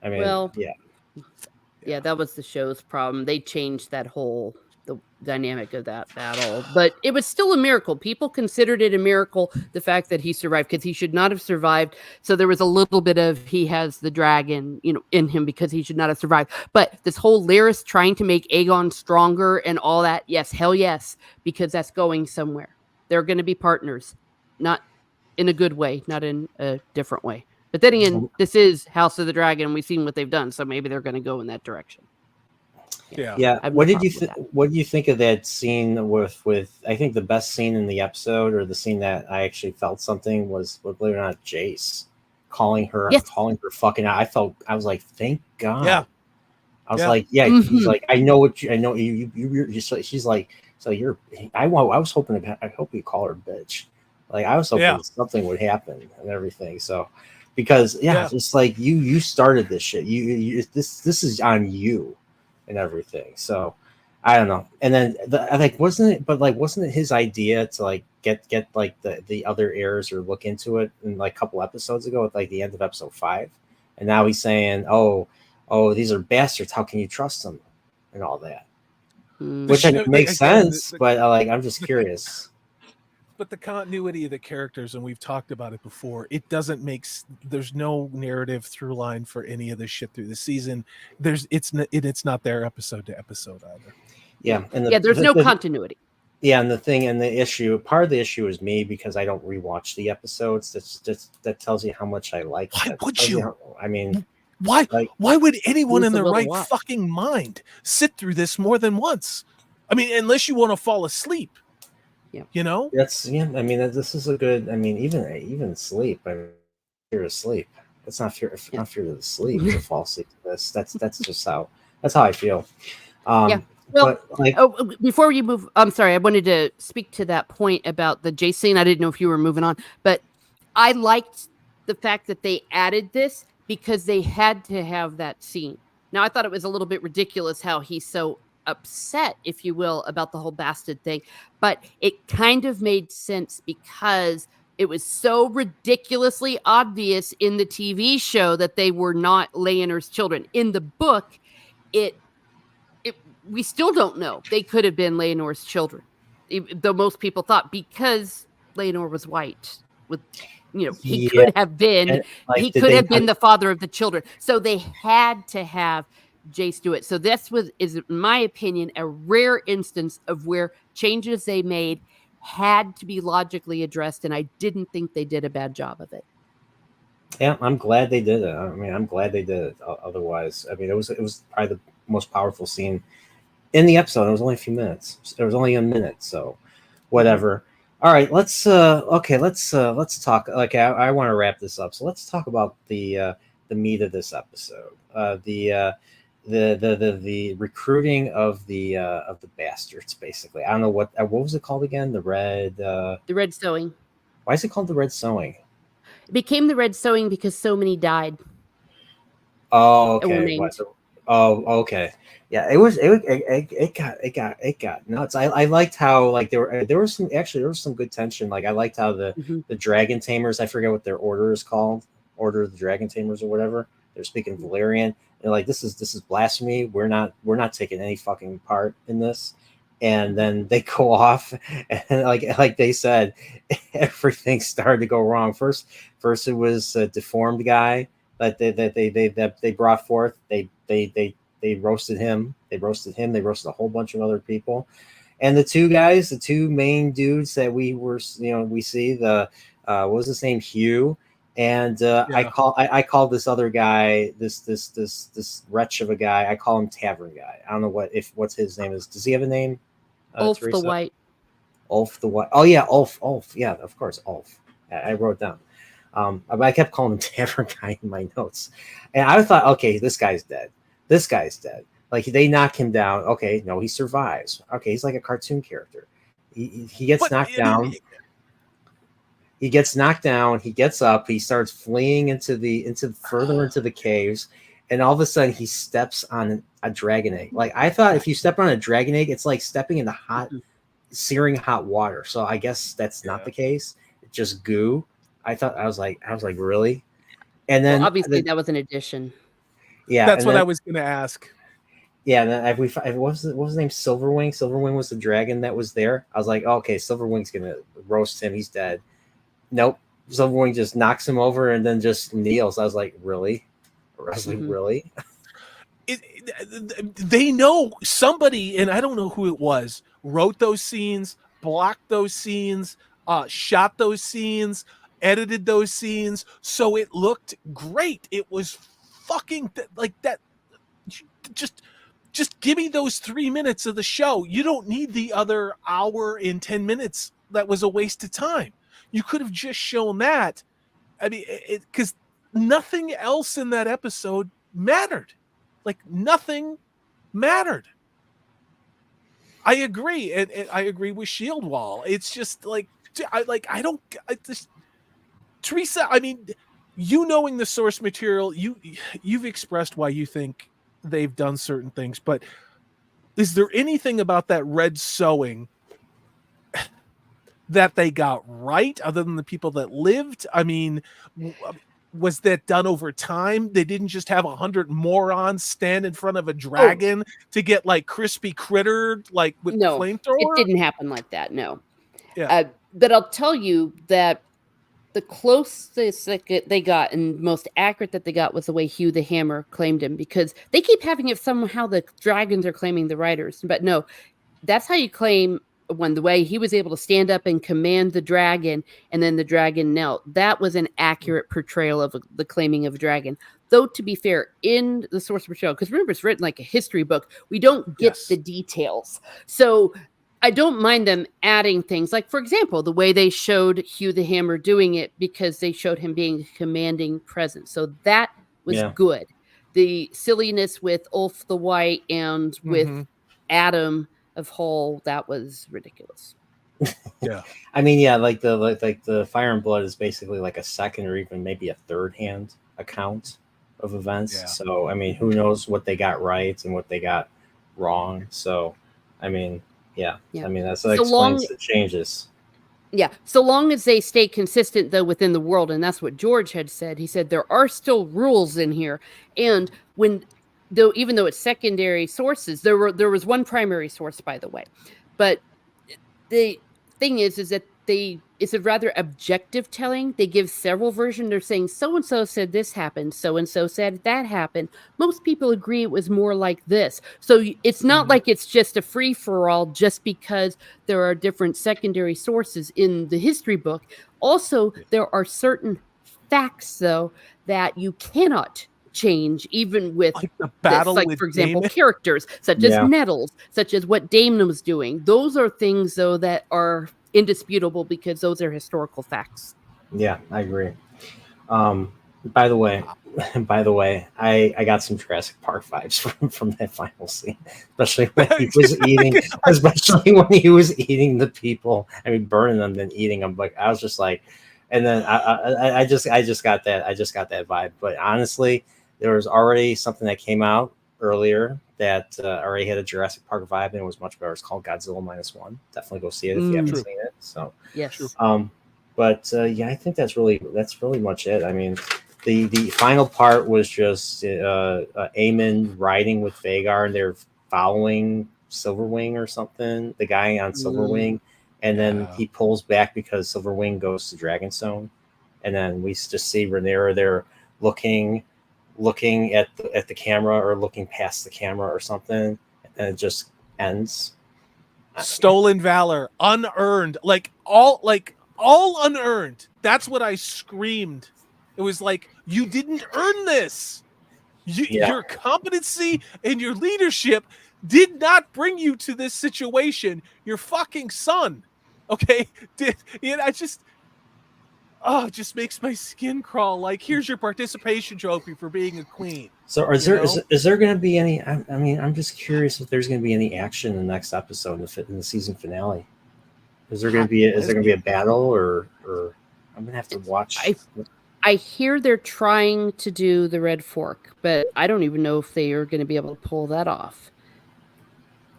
I mean, Well, yeah. Yeah, that was the show's problem. They changed the dynamic of that battle, but it was still a miracle. People considered it a miracle, the fact that he survived, because he should not have survived. So there was a little bit of he has the dragon, in him, because he should not have survived. But this whole Larys trying to make Aegon stronger and all that, yes, hell yes, because that's going somewhere. They're going to be partners, not in a good way, not in a different way. But then again, this is House of the Dragon, and we've seen what they've done, so maybe they're going to go in that direction. Yeah. What did you think of that scene with I think the best scene in the episode, or the scene that I actually felt something was, believe it or not, Jace calling her fucking out. I was like, thank God. Yeah. I was like, yeah. Mm-hmm. He's like, I know you're just. She's like, so you're. I was hoping I hope you call her bitch. Like I was hoping something would happen and everything. So. Because it's like you started this shit. You this is on you, and everything. So I don't know. And then wasn't it his idea to like get like the other heirs or look into it in like a couple episodes ago at like the end of episode 5, and now he's saying, oh these are bastards. How can you trust them, and all that, which makes sense. But I'm just curious. But the continuity of the characters, and we've talked about it before, it doesn't there's no narrative through line for any of this shit through the season. It's not there episode to episode either. Yeah. And there's no continuity. Yeah. And part of the issue is me, because I don't rewatch the episodes. That tells you how much I like. Why would you? I mean, why would anyone in their right fucking mind sit through this more than once? I mean, unless you want to fall asleep. Yeah. That's I mean, this is a good. I mean, even sleep. I mean, fear of sleep. It's not fear. Not fear of sleep to fall asleep to this. That's just how. That's how I feel. Well, before you move, I'm sorry. I wanted to speak to that point about the Jace scene. I didn't know if you were moving on, but I liked the fact that they added this because they had to have that scene. Now, I thought it was a little bit ridiculous how he's so upset, if you will, about the whole bastard thing, but it kind of made sense because it was so ridiculously obvious in the TV show that they were not Laenor's children. In the book, we still don't know. They could have been Laenor's children, though most people thought, because Laenor was white. He could have been. He could have been the father of the children. So they had to have Jace do it. So this is, in my opinion, a rare instance of where changes they made had to be logically addressed, and I didn't think they did a bad job of it. Yeah, I'm glad they did it. I mean, I'm glad they did it. Otherwise, I mean, it was probably the most powerful scene in the episode. It was only a few minutes. It was only a minute, so whatever. All right, let's talk. Like, I want to wrap this up, so let's talk about the meat of this episode. The recruiting of the bastards, basically. I don't know what was it called again? The Red Sowing. Why is it called the Red Sowing? It became the Red Sowing because so many died. Oh, okay. Okay. Yeah, it got nuts. I liked how like there was some good tension. Like I liked how the Dragon Tamers, I forget what their order is called, Order of the Dragon Tamers or whatever. They're speaking Valyrian. They're like, this is blasphemy. We're not taking any fucking part in this. And then they go off, and like they said, everything started to go wrong. First it was a deformed guy that they brought forth. They roasted him. They roasted a whole bunch of other people. And the two main dudes that we see, what was his name? Hugh. And I call this other guy, this wretch of a guy, I call him Tavern Guy. I don't know what's his name is. Does he have a name? Ulf the White. Ulf the what? Oh yeah, Ulf. Yeah, of course, Ulf. I wrote down. I kept calling him Tavern Guy in my notes, and I thought, okay, this guy's dead. This guy's dead. Like they knock him down. Okay, no, he survives. Okay, he's like a cartoon character. He gets knocked down. He gets knocked down. He gets up. He starts fleeing into further into the caves, and all of a sudden he steps on a dragon egg. Like I thought, if you step on a dragon egg, it's like stepping into searing hot water. So I guess that's not the case. It's just goo. I was like, really? And then obviously that was an addition. Yeah, that's what I was going to ask. Yeah, and then what was his name? Silverwing. Silverwing was the dragon that was there. I was like, oh, okay, Silverwing's gonna roast him. He's dead. Nope. Silverwing just knocks him over and then just kneels. I was like, really? Really? They know somebody, and I don't know who it was, wrote those scenes, blocked those scenes, shot those scenes, edited those scenes, so it looked great. It was fucking like that. Just give me those 3 minutes of the show. You don't need the other hour and 10 minutes. That was a waste of time. You could have just shown that. I mean, because nothing else in that episode mattered. Like nothing mattered. I agree, and I agree with Shield Wall. It's just like Teresa. I mean, you knowing the source material, you've expressed why you think they've done certain things, but is there anything about that red sewing that they got right other than the people that lived? I mean, was that done over time? They didn't just have 100 morons stand in front of a dragon to get like crispy crittered like with flamethrower? It didn't happen like that. No. Yeah. But I'll tell you that the closest they got and most accurate that they got was the way Hugh the Hammer claimed him, because they keep having it somehow the dragons are claiming the writers. But no, that's how you claim one. The way he was able to stand up and command the dragon and then the dragon knelt. That was an accurate portrayal of the claiming of a dragon. Though, to be fair, in the source material, because remember, it's written like a history book, we don't get the details. So I don't mind them adding things like, for example, the way they showed Hugh the Hammer doing it, because they showed him being a commanding presence. So that was good. The silliness with Ulf the White and with Adam of Hull, that was ridiculous. Yeah. I mean, yeah, like the Fire and Blood is basically like a second or even maybe a third hand account of events. Yeah. So, I mean, who knows what they got right and what they got wrong. So, I mean, yeah. I mean, that explains the changes. Yeah. So long as they stay consistent, though, within the world. And that's what George had said. He said there are still rules in here. And even though it's secondary sources, there was one primary source, by the way. But the thing is that it's a rather objective telling. They give several versions. They're saying so-and-so said this happened. So-and-so said that happened. Most people agree it was more like this. So it's not like it's just a free-for-all just because there are different secondary sources in the history book. Also, there are certain facts, though, that you cannot change, even with like the battle like, with for example, Damon? characters such as Nettles, such as what Damon was doing. Those are things, though, that are indisputable because those are historical facts. Yeah, I agree. By the way, I got some Jurassic Park vibes from that final scene, especially when he was eating the people. I mean, burning them then eating them. Like I was just like, and then I just got that vibe. But honestly, there was already something that came out earlier that already had a Jurassic Park vibe, and it was much better. It's called Godzilla -1. Definitely go see it if you haven't seen it. So yes. But I think that's really much it. I mean, the final part was just Aemon riding with Vhagar, and they're following Silverwing or something, the guy on Silverwing, and then he pulls back because Silverwing goes to Dragonstone, and then we just see Rhaenyra there looking at the camera or looking past the camera or something, and it just ends. Stolen valor, unearned, all unearned. That's what I screamed. It was like, you didn't earn this. Your competency and your leadership did not bring you to this situation. Your fucking son. Okay, I just it just makes my skin crawl. Like, here's your participation trophy for being a queen. So is there going to be any? I mean, I'm just curious if there's going to be any action in the next episode in the season finale. Is there going to be a battle or I'm gonna have to watch? I hear they're trying to do the Red Fork, but I don't even know if they are going to be able to pull that off.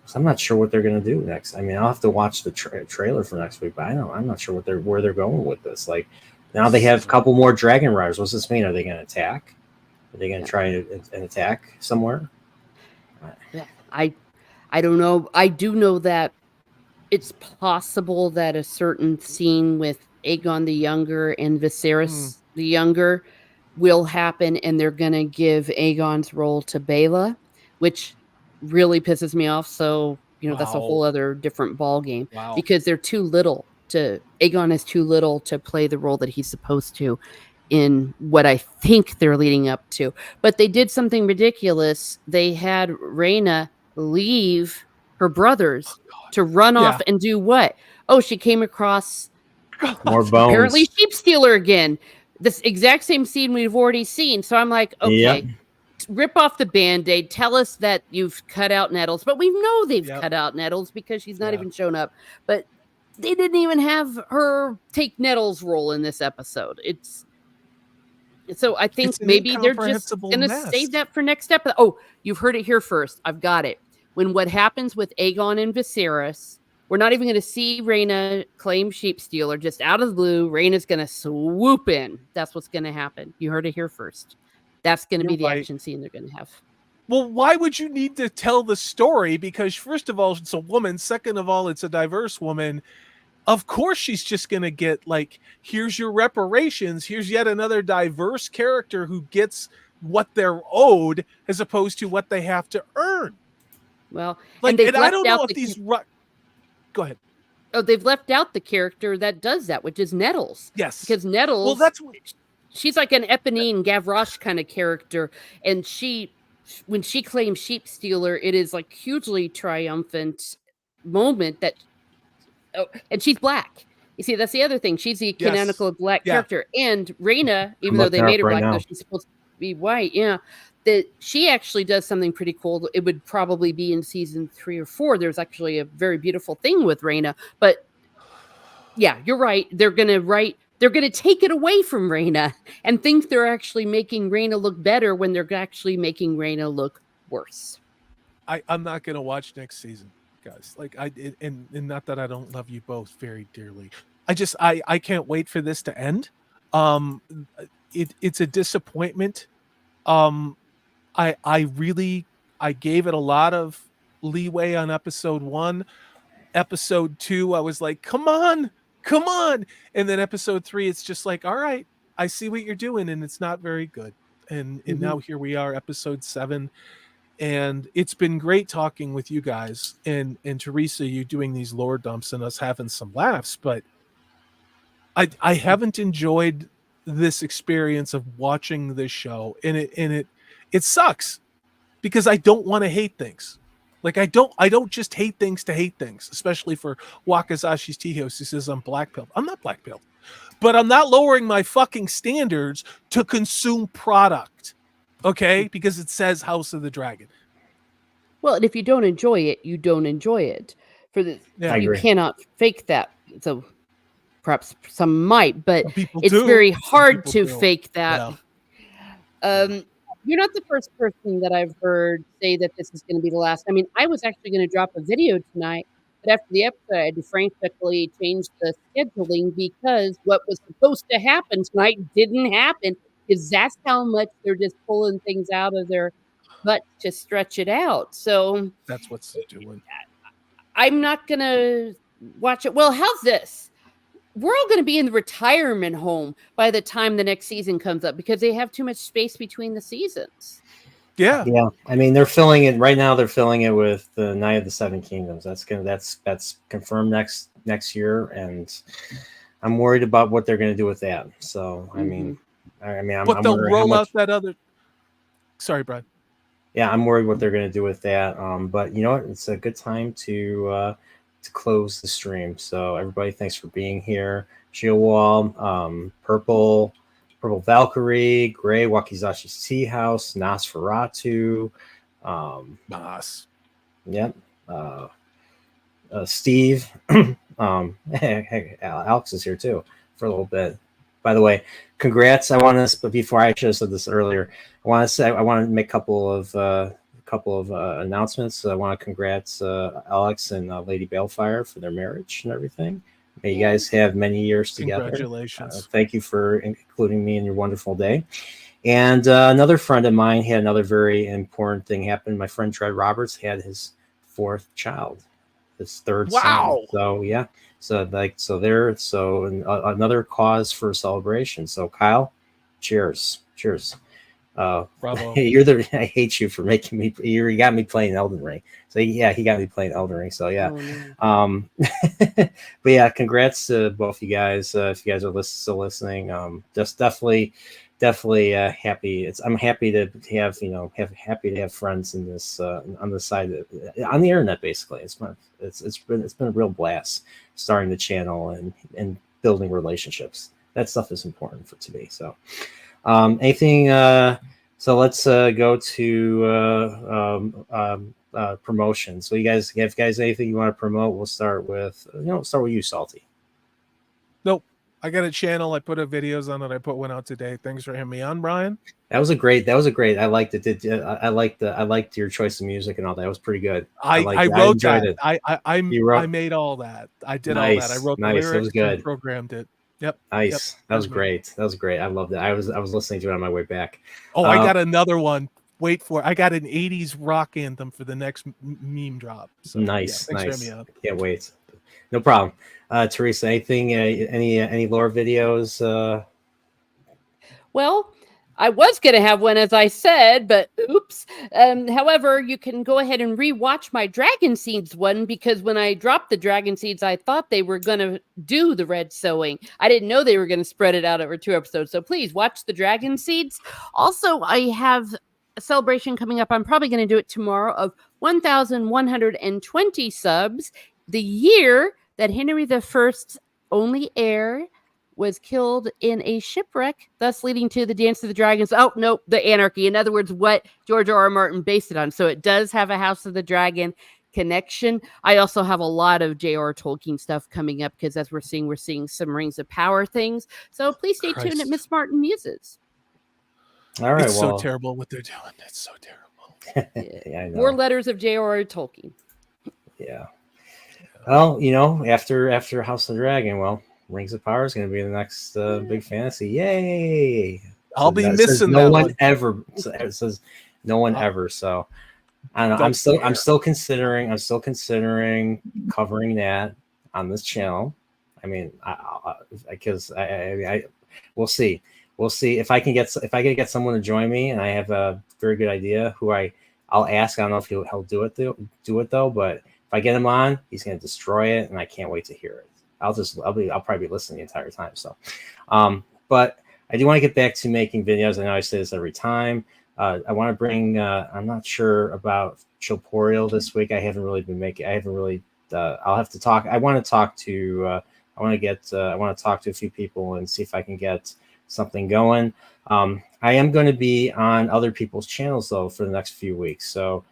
So I'm not sure what they're going to do next. I mean, I'll have to watch the trailer for next week, but I'm not sure where they're going with this. Like, now they have a couple more dragon riders. What's this mean? Are they going to attack? Are they going to try an attack somewhere? I don't know. I do know that it's possible that a certain scene with Aegon the Younger and Viserys the Younger will happen, and they're going to give Aegon's role to Baela, which really pisses me off. So, that's a whole other different ball game because they're too little Aegon is too little to play the role that he's supposed to in what I think they're leading up to. But they did something ridiculous. They had Rhaena leave her brothers to run off and do what? Oh, she came across more bones. Apparently sheep stealer again. This exact same scene we've already seen. So I'm like, okay, rip off the Band-Aid. Tell us that you've cut out Nettles. But we know they've cut out Nettles because she's not even shown up. But they didn't even have her take Nettles' role in this episode. So I think maybe they're just going to save that for next episode. Oh, you've heard it here first. I've got it. When what happens with Aegon and Viserys, we're not even going to see Rhaena claim sheep stealer. Just out of the blue, Rhaena's going to swoop in. That's what's going to happen. You heard it here first. That's going to be the action scene they're going to have. Well, why would you need to tell the story? Because first of all, it's a woman. Second of all, it's a diverse woman. Of course, she's just going to get like, here's your reparations. Here's yet another diverse character who gets what they're owed as opposed to what they have to earn. Well, like, and I don't know if these. Go ahead. Oh, they've left out the character that does that, which is Nettles. Yes, because Nettles. Well, she's like an Eponine Gavroche kind of character, and when she claims sheep stealer, it is like hugely triumphant moment that. Oh, and she's black. You see, that's the other thing. She's the canonical black character, and Rhaena, even though they made her black, though she's supposed to be white. Yeah. That she actually does something pretty cool. It would probably be in season 3 or 4. There's actually a very beautiful thing with Rhaena. But yeah, you're right. They're going to take it away from Rhaena and think they're actually making Rhaena look better when they're actually making Rhaena look worse. I'm not going to watch next season, guys. Like and not that I don't love you both very dearly. I can't wait for this to end. It's a disappointment. I gave it a lot of leeway on episode 1. Episode 2, I was like, come on. And then episode 3, it's just like, all right, I see what you're doing, and it's not very good. And now here we are, episode 7. And it's been great talking with you guys and Teresa, you doing these lore dumps and us having some laughs, but I haven't enjoyed this experience of watching this show, and it sucks because I don't want to hate things. Like I don't just hate things to hate things, especially for Wakazashi's Tijos who says I'm black-pilled. I'm not black-pilled, but I'm not lowering my fucking standards to consume product, okay? Because it says House of the Dragon. Well, and if you don't enjoy it, you don't enjoy it. You cannot fake that. So perhaps some might, but it's very hard to fake that. Yeah. You're not the first person that I've heard say that this is going to be the last. I mean, I was actually going to drop a video tonight, but after the episode, I had to frantically change the scheduling because what was supposed to happen tonight didn't happen, because that's how much they're just pulling things out of their butt to stretch it out. So that's what's doing. I'm not going to watch it. Well, how's this? We're all going to be in the retirement home by the time the next season comes up because they have too much space between the seasons. Yeah. I mean, they're filling it right now. They're filling it with the Night of the Seven Kingdoms. That's confirmed next year, and I'm worried about what they're going to do with that. So, I mean, but they'll roll out that other. Sorry, Brad. Yeah, I'm worried what they're going to do with that. But you know what? It's a good time to to close the stream. So everybody, thanks for being here. Geowall, Purple Valkyrie, Gray Wakizashi's Tea House, Nosferatu, Nos. yep, Steve, hey, Alex is here too for a little bit. By the way, congrats! I want to, but before I should have said this earlier, I want to make a couple of announcements. I want to congrats Alex and Lady Balefire for their marriage and everything. May you guys have many years together. Congratulations! Thank you for including me in your wonderful day. And another friend of mine had another very important thing happen. My friend Dred Roberts had his 4th child, his 3rd son. So yeah, another cause for celebration. So Kyle, cheers. Bravo. I hate you for making me. You got me playing Elden Ring. So yeah, he got me playing Elden Ring. So yeah, but yeah, congrats to both you guys. If you guys are still listening, just definitely happy. I'm happy to have friends in this on the side on the internet. Basically, it's been a real blast starting the channel and building relationships. That stuff is important to me. So. Anything? So let's go to promotion. So if you guys anything you want to promote, we'll start with you, Salty. Nope. I got a channel. I put videos on it. I put one out today. Thanks for having me on, Brian. That was a great. I liked it. I liked your choice of music and all that. It was pretty good. I wrote that. I made all that. I did all that. I wrote the lyrics. It was good. And programmed it. Yep. Nice. Yep. That was great. I loved it. I was listening to it on my way back. Oh, I got another one. Wait for it. I got an 80s rock anthem for the next meme drop. So, nice. Yeah, nice. Can't wait. No problem. Teresa, anything? Any lore videos? Well, I was going to have one, as I said, but oops. However, you can go ahead and rewatch my Dragon Seeds one, because when I dropped the Dragon Seeds, I thought they were going to do the red sewing. I didn't know they were going to spread it out over 2 episodes. So please watch the Dragon Seeds. Also, I have a celebration coming up. I'm probably going to do it tomorrow, of 1,120 subs. The year that Henry I's only heir was killed in a shipwreck, thus leading to the Dance of the Dragons. Oh, no, the Anarchy. In other words, what George R.R. Martin based it on. So it does have a House of the Dragon connection. I also have a lot of J.R.R. Tolkien stuff coming up, because as we're seeing some Rings of Power things. So please stay tuned at Miss Martin Muses. All right, it's so terrible what they're doing. It's so terrible. Yeah, I know. 4 letters of J.R.R. Tolkien. Yeah. Well, after House of the Dragon, Rings of Power is going to be the next big fantasy. Yay! I'll be missing that one. It says no one ever. So I don't know. I'm still considering covering that on this channel. I mean, we'll see. We'll see if I can get someone to join me, and I have a very good idea who I'll ask. I don't know if he'll do it though, but if I get him on, he's going to destroy it, and I can't wait to hear it. I'll probably be listening the entire time. So, but I do want to get back to making videos. I know I say this every time. I want to bring. I'm not sure about Chilporial this week. I haven't really been making. I haven't really. I'll have to talk. I want to talk to. I want to talk to a few people and see if I can get something going. I am going to be on other people's channels though for the next few weeks. So.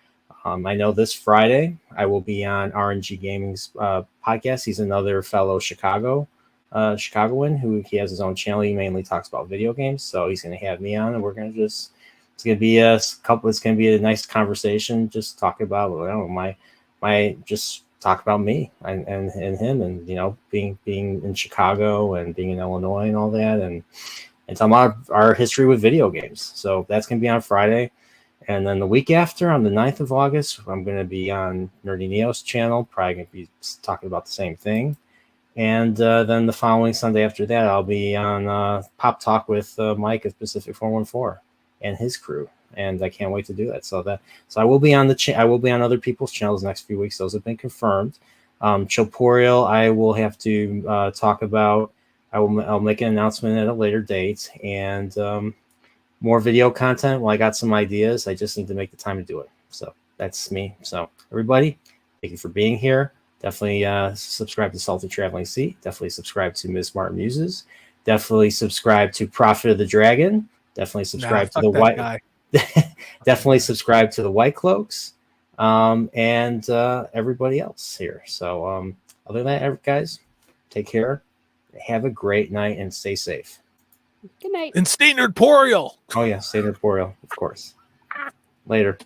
I know this Friday I will be on RNG Gaming's podcast. He's another fellow Chicagoan who he has his own channel. He mainly talks about video games, so he's going to have me on, and we're going to it's going to be a nice conversation, just talk about just talk about me and him, and being in Chicago and being in Illinois and all that, and talking about our history with video games. So that's going to be on Friday. And then the week after, on the 9th of August, I'm going to be on Nerdy Neo's channel, probably going to be talking about the same thing. And then the following Sunday after that, I'll be on Pop Talk with Mike of Pacific 414 and his crew. And I can't wait to do that. So I will be on I will be on other people's channels the next few weeks. Those have been confirmed. Chilporial, I will have to talk about. I'll make an announcement at a later date. And more video content. Well, I got some ideas. I just need to make the time to do it. So that's me. So everybody, thank you for being here. Definitely subscribe to Salted Traveling Sea. Definitely subscribe to Ms. Martin Muses. Definitely subscribe to Prophet of the Dragon. Definitely subscribe to the White. Guy. Definitely subscribe to the White Cloaks, and everybody else here. So other than that, guys, take care. Have a great night and stay safe. Good night. And stay nerdporial. Oh yeah, stay nerdporial, of course. Later.